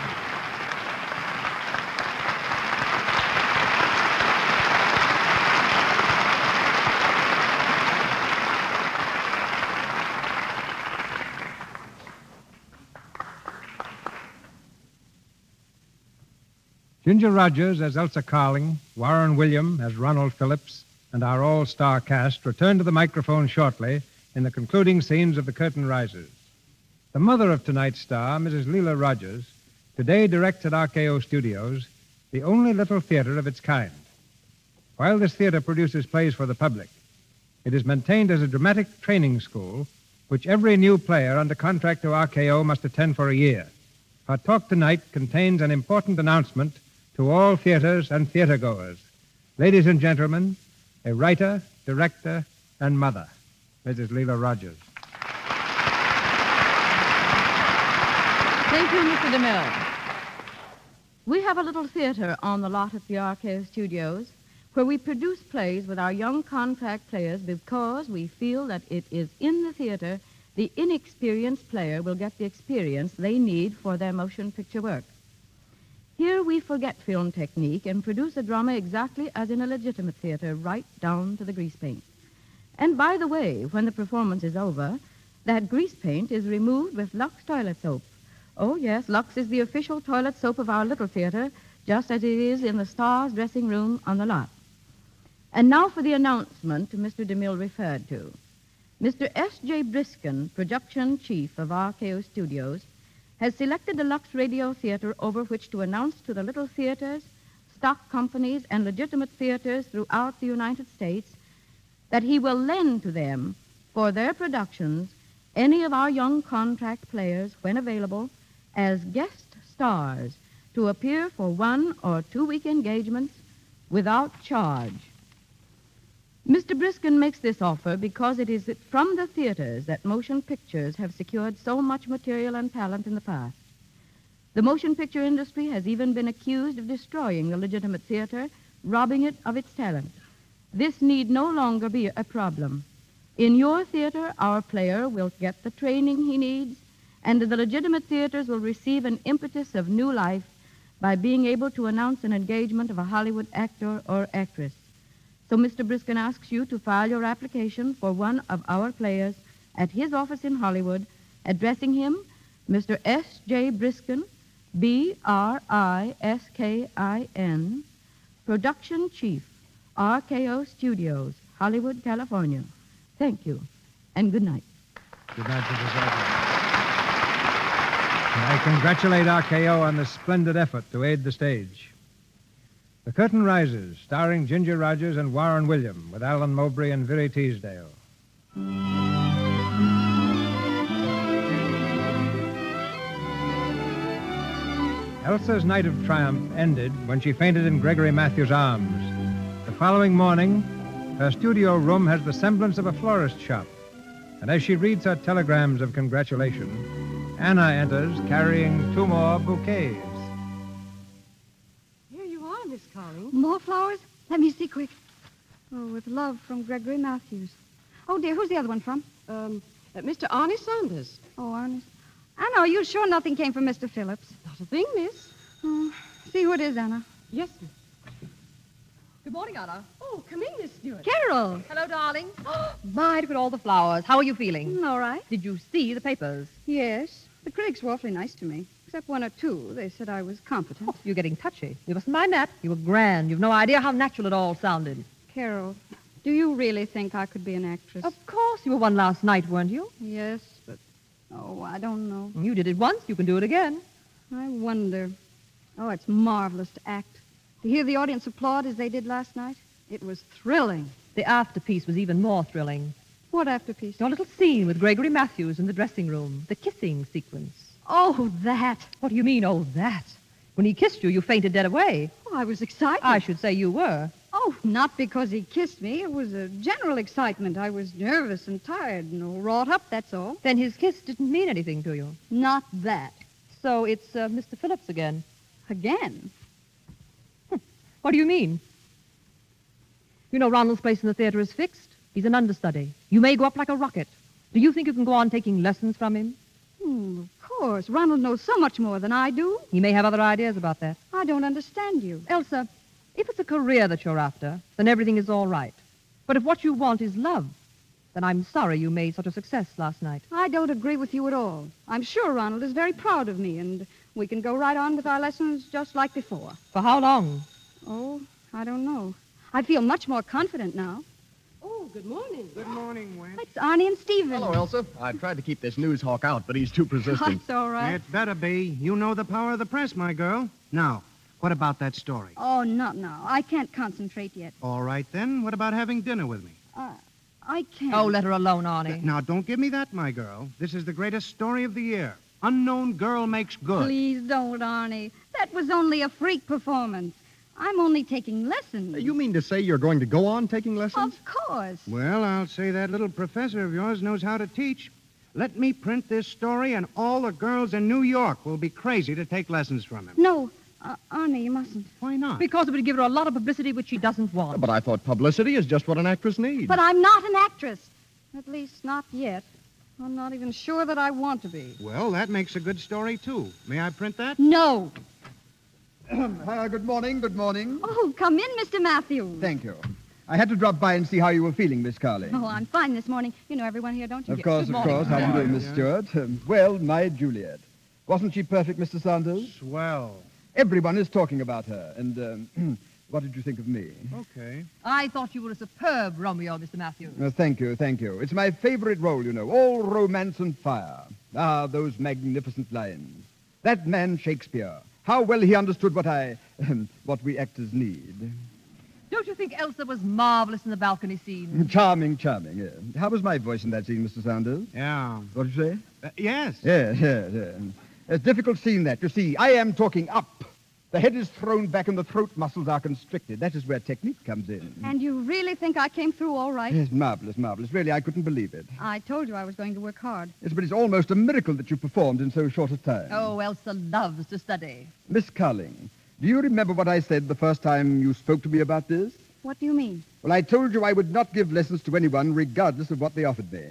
Ginger Rogers as Elsa Carling, Warren William as Ronald Phillips, and our all-star cast return to the microphone shortly in the concluding scenes of The Curtain Rises. The mother of tonight's star, Mrs. Leela Rogers, today directs at RKO Studios the only little theater of its kind. While this theater produces plays for the public, it is maintained as a dramatic training school which every new player under contract to RKO must attend for a year. Our talk tonight contains an important announcement to all theaters and theatergoers. Ladies and gentlemen, a writer, director, and mother, Mrs. Leela Rogers. Thank you, Mr. DeMille. We have a little theater on the lot at the RKO Studios where we produce plays with our young contract players because we feel that it is in the theater the inexperienced player will get the experience they need for their motion picture work. Here we forget film technique and produce a drama exactly as in a legitimate theater, right down to the grease paint. And by the way, when the performance is over, that grease paint is removed with Lux toilet soap. Oh, yes, Lux is the official toilet soap of our little theater, just as it is in the Stars dressing room on the lot. And now for the announcement Mr. DeMille referred to. Mr. S.J. Briskin, production chief of RKO Studios, has selected the Lux Radio Theater over which to announce to the little theaters, stock companies, and legitimate theaters throughout the United States that he will lend to them for their productions any of our young contract players, when available, as guest stars to appear for 1 or 2 week engagements without charge. Mr. Briskin makes this offer because it is from the theaters that motion pictures have secured so much material and talent in the past. The motion picture industry has even been accused of destroying the legitimate theater, robbing it of its talent. This need no longer be a problem. In your theater, our player will get the training he needs, and the legitimate theaters will receive an impetus of new life by being able to announce an engagement of a Hollywood actor or actress. So Mr. Briskin asks you to file your application for one of our players at his office in Hollywood, addressing him Mr. S.J. Briskin, B-R-I-S-K-I-N, Production Chief, RKO Studios, Hollywood, California. Thank you, and good night. Good night, Mrs. Rogers. I congratulate RKO on the splendid effort to aid the stage. The Curtain Rises, starring Ginger Rogers and Warren William, with Alan Mowbray and Virry Teasdale. Elsa's night of triumph ended when she fainted in Gregory Matthews' arms. The following morning, her studio room has the semblance of a florist shop. And as she reads her telegrams of congratulation, Anna enters carrying 2 more bouquets. Here you are, Miss Carling. More flowers? Let me see quick. Oh, with love from Gregory Matthews. Oh, dear, who's the other one from? Mr. Arnie Saunders. Oh, Ernest. Anna, are you sure nothing came from Mr. Phillips? Not a thing, miss. Oh, see who it is, Anna. Yes, miss. Good morning, Anna. Oh, come in, Miss Stewart. Carol. Hello, darling. My, look at all the flowers. How are you feeling? All right. Did you see the papers? Yes. The critics were awfully nice to me, except one or two. They said I was competent. Oh, you're getting touchy. You mustn't mind that. You were grand. You've no idea how natural it all sounded. Carol, do you really think I could be an actress? Of course you were one last night, weren't you? Yes, but, oh, I don't know. You did it once. You can do it again. I wonder. Oh, it's marvelous to act. To hear the audience applaud as they did last night, it was thrilling. The afterpiece was even more thrilling. What afterpiece? Your little scene with Gregory Matthews in the dressing room. The kissing sequence. Oh, that. What do you mean, oh, that? When he kissed you, you fainted dead away. Oh, I was excited. I should say you were. Oh, not because he kissed me. It was a general excitement. I was nervous and tired and wrought up, that's all. Then his kiss didn't mean anything to you. Not that. So it's Mr. Phillips again. Again? What do you mean? You know Ronald's place in the theater is fixed. He's an understudy. You may go up like a rocket. Do you think you can go on taking lessons from him? Of course. Ronald knows so much more than I do. He may have other ideas about that. I don't understand you. Elsa, if it's a career that you're after, then everything is all right. But if what you want is love, then I'm sorry you made such a success last night. I don't agree with you at all. I'm sure Ronald is very proud of me, and we can go right on with our lessons just like before. For how long? Oh, I don't know. I feel much more confident now. Oh, good morning. Good morning, Went. It's Arnie and Stephen. Hello, Elsa. I tried to keep this news hawk out, but he's too persistent. That's all right. It better be. You know the power of the press, my girl. Now, what about that story? Oh, not now. I can't concentrate yet. All right, then. What about having dinner with me? I can't. Oh, let her alone, Arnie. Now, don't give me that, my girl. This is the greatest story of the year. Unknown girl makes good. Please don't, Arnie. That was only a freak performance. I'm only taking lessons. You mean to say you're going to go on taking lessons? Of course. Well, I'll say that little professor of yours knows how to teach. Let me print this story, and all the girls in New York will be crazy to take lessons from him. No, Arnie, you mustn't. Why not? Because it would give her a lot of publicity which she doesn't want. But I thought publicity is just what an actress needs. But I'm not an actress. At least not yet. I'm not even sure that I want to be. Well, that makes a good story, too. May I print that? No. Good morning, good morning. Oh, come in, Mr. Matthews. Thank you. I had to drop by and see how you were feeling, Miss Carling. Oh, I'm fine this morning. You know everyone here, don't you? Of course. How are you doing, Miss Stewart? Well, my Juliet. Wasn't she perfect, Mr. Saunders? Swell. Everyone is talking about her. And what did you think of me? Okay. I thought you were a superb Romeo, Mr. Matthews. Thank you, thank you. It's my favorite role, you know. All romance and fire. Ah, those magnificent lines. That man, Shakespeare. How well he understood what we actors need. Don't you think Elsa was marvelous in the balcony scene? Charming, charming, yeah. How was my voice in that scene, Mr. Saunders? Yeah. What did you say? Yes. Yeah. It's a difficult scene, that. You see, I am talking up. The head is thrown back and the throat muscles are constricted. That is where technique comes in. And you really think I came through all right? Yes, marvelous, marvelous. Really, I couldn't believe it. I told you I was going to work hard. Yes, but it's almost a miracle that you performed in so short a time. Oh, Elsa loves to study. Miss Carling, do you remember what I said the first time you spoke to me about this? What do you mean? Well, I told you I would not give lessons to anyone regardless of what they offered me.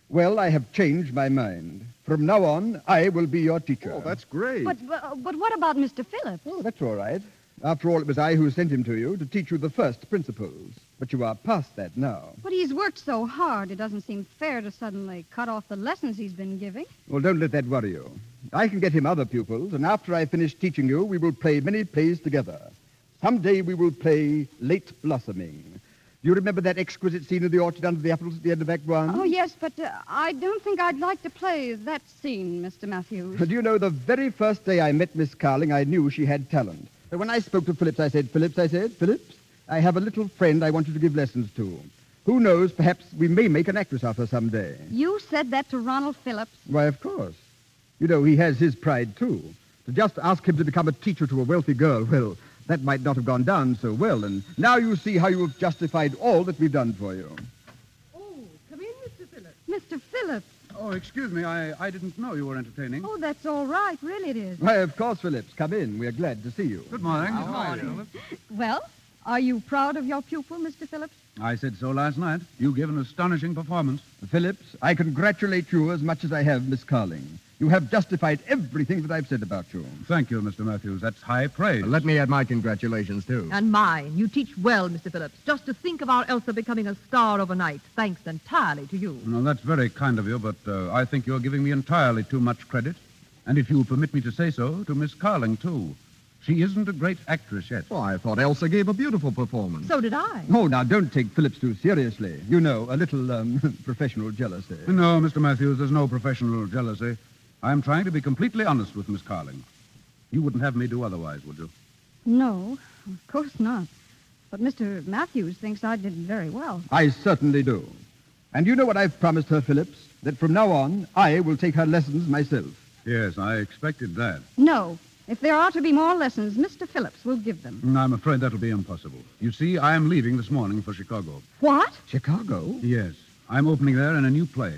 Well, I have changed my mind. From now on, I will be your teacher. Oh, that's great. But what about Mr. Phillips? Oh, that's all right. After all, it was I who sent him to you to teach you the first principles. But you are past that now. But he's worked so hard, it doesn't seem fair to suddenly cut off the lessons he's been giving. Well, don't let that worry you. I can get him other pupils, and after I finish teaching you, we will play many plays together. Someday we will play Late Blossoming. Do you remember that exquisite scene of the orchard under the apples at the end of Act One? Oh, yes, but I don't think I'd like to play that scene, Mr. Matthews. Do you know, the very first day I met Miss Carling, I knew she had talent. So when I spoke to Phillips, I said, Phillips, I have a little friend I want you to give lessons to. Who knows, perhaps we may make an actress of her someday. You said that to Ronald Phillips? Why, of course. You know, he has his pride, too. To just ask him to become a teacher to a wealthy girl, well, that might not have gone down so well. And now you see how you have justified all that we've done for you. Oh, come in, Mr. Phillips. Mr. Phillips. Oh, excuse me. I didn't know you were entertaining. Oh, that's all right. Really it is. Why, of course, Phillips. Come in. We're glad to see you. Good morning. Good morning. Well, Are you proud of your pupil, Mr. Phillips? I said so last night. You gave an astonishing performance. Phillips, I congratulate you as much as I have Miss Carling. You have justified everything that I've said about you. Thank you, Mr. Matthews. That's high praise. Let me add my congratulations, too. And mine. You teach well, Mr. Phillips. Just to think of our Elsa becoming a star overnight, thanks entirely to you. No, that's very kind of you, but I think you're giving me entirely too much credit. And if you'll permit me to say so, to Miss Carling, too. She isn't a great actress yet. Oh, I thought Elsa gave a beautiful performance. So did I. Oh, now, don't take Phillips too seriously. You know, a little professional jealousy. No, Mr. Matthews, there's no professional jealousy. I'm trying to be completely honest with Miss Carling. You wouldn't have me do otherwise, would you? No, of course not. But Mr. Matthews thinks I did very well. I certainly do. And you know what I've promised her, Phillips? That from now on, I will take her lessons myself. Yes, I expected that. No. If there are to be more lessons, Mr. Phillips will give them. I'm afraid that'll be impossible. You see, I am leaving this morning for Chicago. What? Chicago? Yes, I'm opening there in a new play.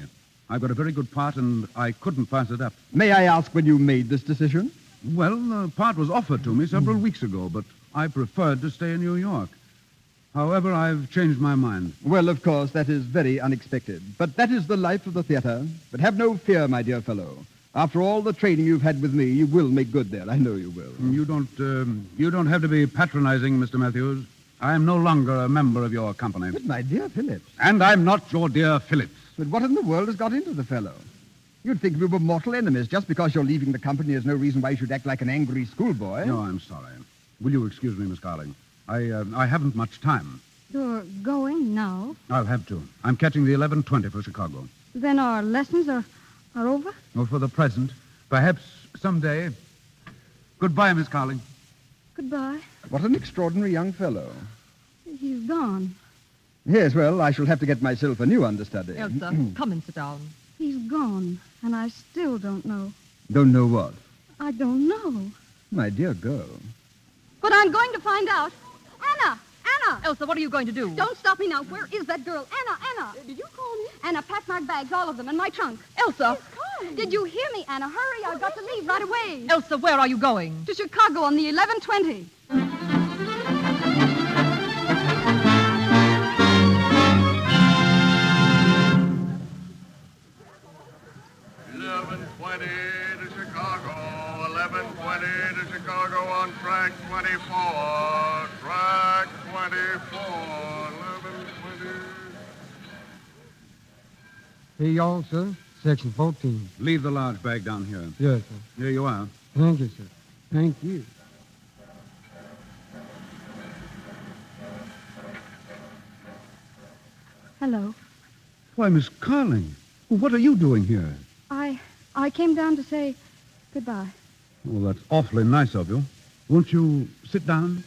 I've got a very good part, and I couldn't pass it up. May I ask when you made this decision? Well, the part was offered to me several weeks ago, but I preferred to stay in New York. However, I've changed my mind. Well, of course, that is very unexpected. But that is the life of the theater. But have no fear, my dear fellow. After all the training you've had with me, you will make good there. I know you will. You don't have to be patronizing, Mr. Matthews. I am no longer a member of your company. But, my dear Phillips. And I'm not your dear Phillips. But what in the world has got into the fellow? You'd think we were mortal enemies. Just because you're leaving the company is no reason why you should act like an angry schoolboy. No, I'm sorry. Will you excuse me, Miss Carling? I haven't much time. You're going now? I'll have to. I'm catching the 11:20 for Chicago. Then our lessons are over? Well, for the present. Perhaps someday. Goodbye, Miss Carling. Goodbye. What an extraordinary young fellow. He's gone. Yes, well, I shall have to get myself a new understudy. Elsa, come and sit down. He's gone, and I still don't know. Don't know what? I don't know. My dear girl. But I'm going to find out. Anna! Anna! Elsa, what are you going to do? Don't stop me now. Where is that girl? Anna! Did you call me? Anna, pack my bags, all of them, in my trunk. Elsa! Did you hear me, Anna? Hurry, I've got to leave right away. Elsa, where are you going? To Chicago on the 11:20. 11:20 to Chicago, 11:20 to Chicago on track 24, track 24, 11:20. Here you all, sir. Section 14. Leave the large bag down here. Yes, sir. Here you are. Thank you, sir. Thank you. Hello. Why, Miss Carling, what are you doing here? I came down to say goodbye. Well, that's awfully nice of you. Won't you sit down?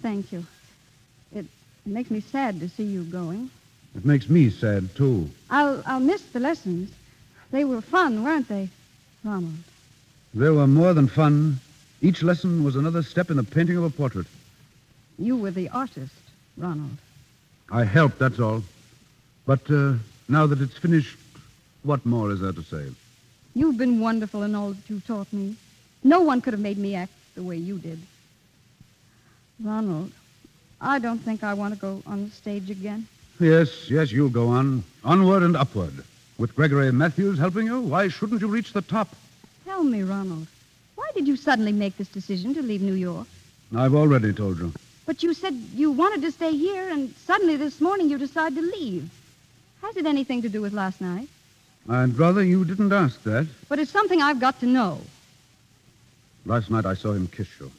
Thank you. It makes me sad to see you going. It makes me sad, too. I'll miss the lessons. They were fun, weren't they, Ronald? They were more than fun. Each lesson was another step in the painting of a portrait. You were the artist, Ronald. I helped, that's all. But now that it's finished, what more is there to say? You've been wonderful in all that you taught me. No one could have made me act the way you did. Ronald, I don't think I want to go on the stage again. Yes, you'll go on. Onward and upward. With Gregory Matthews helping you, why shouldn't you reach the top? Tell me, Ronald, why did you suddenly make this decision to leave New York? I've already told you. But you said you wanted to stay here, and suddenly this morning you decided to leave. Has it anything to do with last night? I'd rather you didn't ask that. But it's something I've got to know. Last night I saw him kiss you.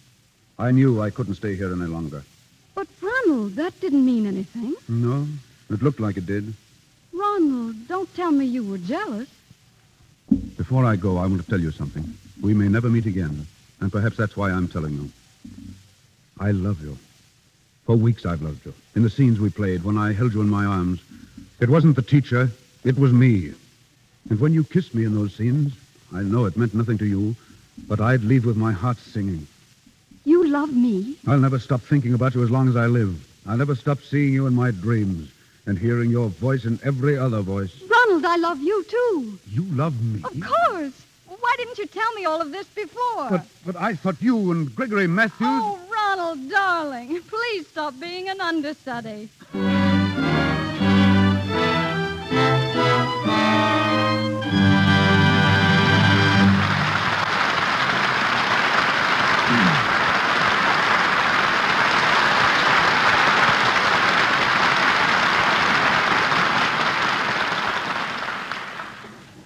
I knew I couldn't stay here any longer. But, Ronald, that didn't mean anything. No, it looked like it did. Ronald, don't tell me you were jealous. Before I go, I want to tell you something. We may never meet again, and perhaps that's why I'm telling you. I love you. For weeks I've loved you. In the scenes we played, when I held you in my arms, it wasn't the teacher, it was me. And when you kissed me in those scenes, I know it meant nothing to you, but I'd leave with my heart singing. You love me? I'll never stop thinking about you as long as I live. I'll never stop seeing you in my dreams and hearing your voice in every other voice. Ronald, I love you, too. You love me? Of course. Why didn't you tell me all of this before? But I thought you and Gregory Matthews... Oh, Ronald, darling, please stop being an understudy.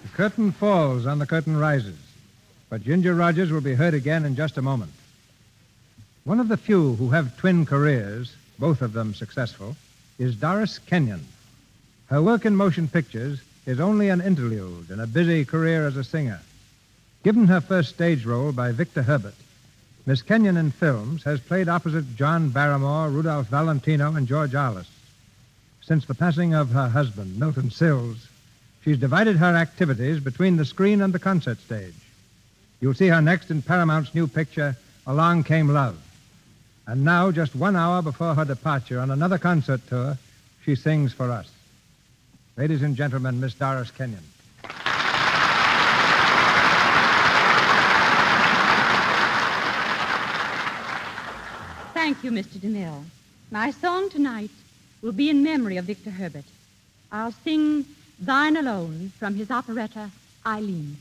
The curtain falls and the curtain rises. But Ginger Rogers will be heard again in just a moment. One of the few who have twin careers, both of them successful, is Doris Kenyon. Her work in motion pictures is only an interlude in a busy career as a singer. Given her first stage role by Victor Herbert, Miss Kenyon in films has played opposite John Barrymore, Rudolph Valentino, and George Arliss. Since the passing of her husband, Milton Sills, she's divided her activities between the screen and the concert stage. You'll see her next in Paramount's new picture, Along Came Love. And now, just 1 hour before her departure on another concert tour, she sings for us. Ladies and gentlemen, Miss Doris Kenyon. Thank you, Mr. DeMille. My song tonight will be in memory of Victor Herbert. I'll sing Thine Alone from his operetta, Eileen.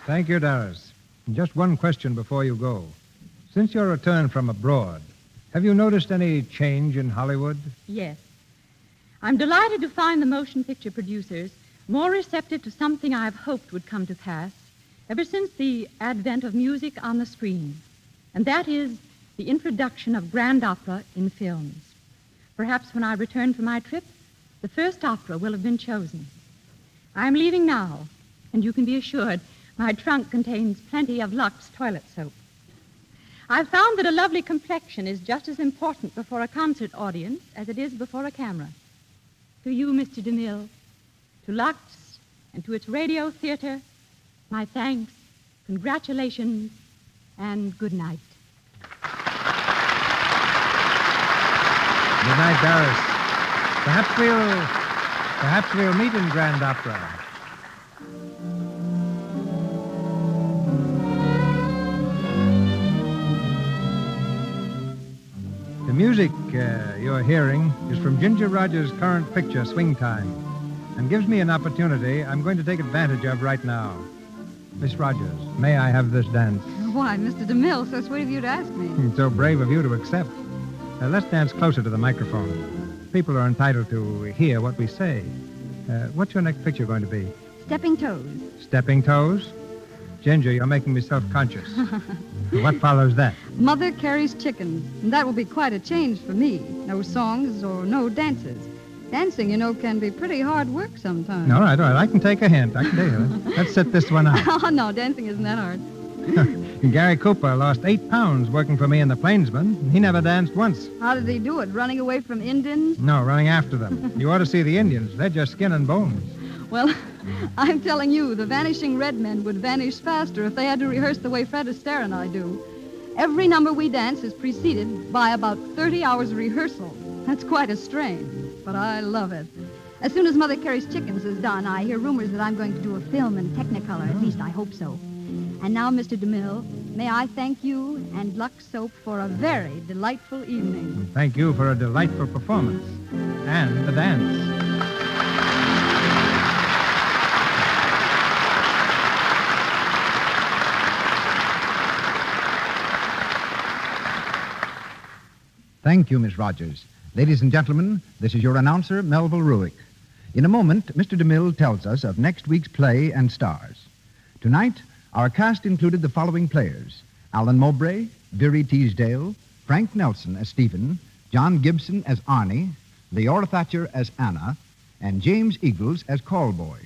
Thank you, Doris. Just one question before you go. Since your return from abroad, have you noticed any change in Hollywood? Yes. I'm delighted to find the motion picture producers more receptive to something I've hoped would come to pass ever since the advent of music on the screen, and that is the introduction of grand opera in films. Perhaps when I return from my trip, the first opera will have been chosen. I'm leaving now, and you can be assured my trunk contains plenty of Lux toilet soap. I've found that a lovely complexion is just as important before a concert audience as it is before a camera. To you, Mr. DeMille, to Lux, and to its radio theater, my thanks, congratulations, and good night. Good night, Doris. Perhaps we'll meet in Grand Opera. The music you're hearing is from Ginger Rogers' current picture, Swing Time, and gives me an opportunity I'm going to take advantage of right now. Miss Rogers, may I have this dance? Why, Mr. DeMille, so sweet of you to ask me. It's so brave of you to accept. Let's dance closer to the microphone. People are entitled to hear what we say. What's your next picture going to be? Stepping Toes. Stepping Toes? Ginger, you're making me self-conscious. What follows that? Mother Carries Chickens. And that will be quite a change for me. No songs or no dances. Dancing, you know, can be pretty hard work sometimes. All right. I can take a hint. Let's set this one out. Oh, no, dancing isn't that hard. Gary Cooper lost 8 pounds working for me in the Plainsman. He never danced once. How did he do it? Running away from Indians? No, running after them. You ought to see the Indians. They're just skin and bones. Well, I'm telling you, the Vanishing Red Men would vanish faster if they had to rehearse the way Fred Astaire and I do. Every number we dance is preceded by about 30 hours of rehearsal. That's quite a strain, but I love it. As soon as Mother Carries Chickens is done, I hear rumors that I'm going to do a film in Technicolor. At least I hope so. And now, Mr. DeMille, may I thank you and Lux Soap for a very delightful evening. Thank you for a delightful performance. And the dance. Thank you, Miss Rogers. Ladies and gentlemen, this is your announcer, Melville Ruick. In a moment, Mr. DeMille tells us of next week's play and stars. Tonight, our cast included the following players: Alan Mowbray, Veery Teasdale, Frank Nelson as Stephen, John Gibson as Arnie, Leora Thatcher as Anna, and James Eagles as Callboy.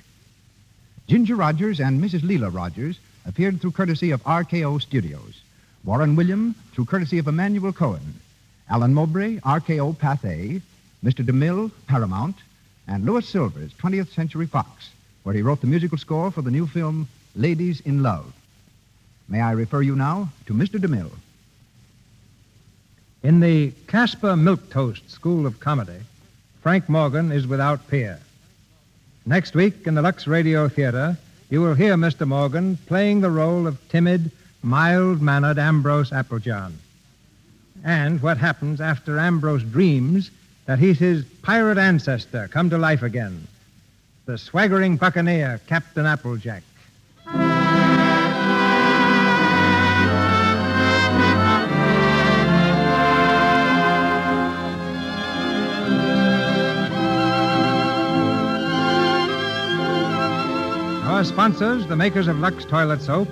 Ginger Rogers and Mrs. Leela Rogers appeared through courtesy of RKO Studios. Warren William through courtesy of Emmanuel Cohen. Alan Mowbray, RKO Pathé, Mr. DeMille, Paramount, and Louis Silvers, 20th Century Fox, where he wrote the musical score for the new film Ladies in Love. May I refer you now to Mr. DeMille. In the Casper Milquetoast School of Comedy, Frank Morgan is without peer. Next week in the Lux Radio Theater, you will hear Mr. Morgan playing the role of timid, mild-mannered Ambrose Applejohn. And what happens after Ambrose dreams that he's his pirate ancestor come to life again, the swaggering buccaneer, Captain Applejack. Our sponsors, the makers of Lux Toilet Soap,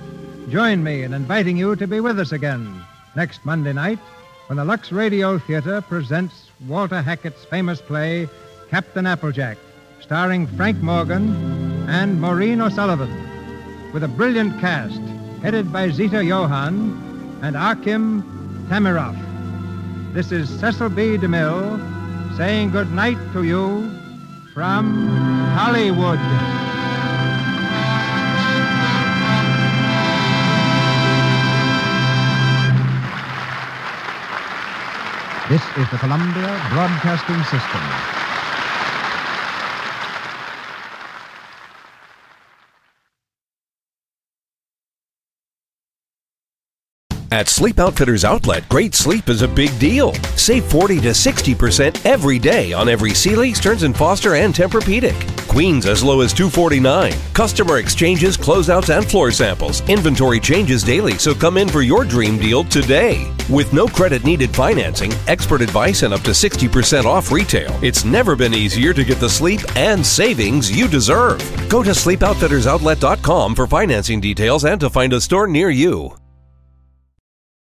join me in inviting you to be with us again next Monday night when the Lux Radio Theater presents Walter Hackett's famous play, Captain Applejack, starring Frank Morgan and Maureen O'Sullivan, with a brilliant cast headed by Zita Johann and Akim Tamiroff. This is Cecil B. DeMille saying good night to you from Hollywood. This is the Columbia Broadcasting System. At Sleep Outfitters Outlet, great sleep is a big deal. Save 40 to 60% every day on every Sealy, Stearns & Foster, and Tempur-Pedic. Queens as low as $249. Customer exchanges, closeouts, and floor samples. Inventory changes daily, so come in for your dream deal today. With no credit needed financing, expert advice, and up to 60% off retail, it's never been easier to get the sleep and savings you deserve. Go to SleepOutfittersOutlet.com for financing details and to find a store near you.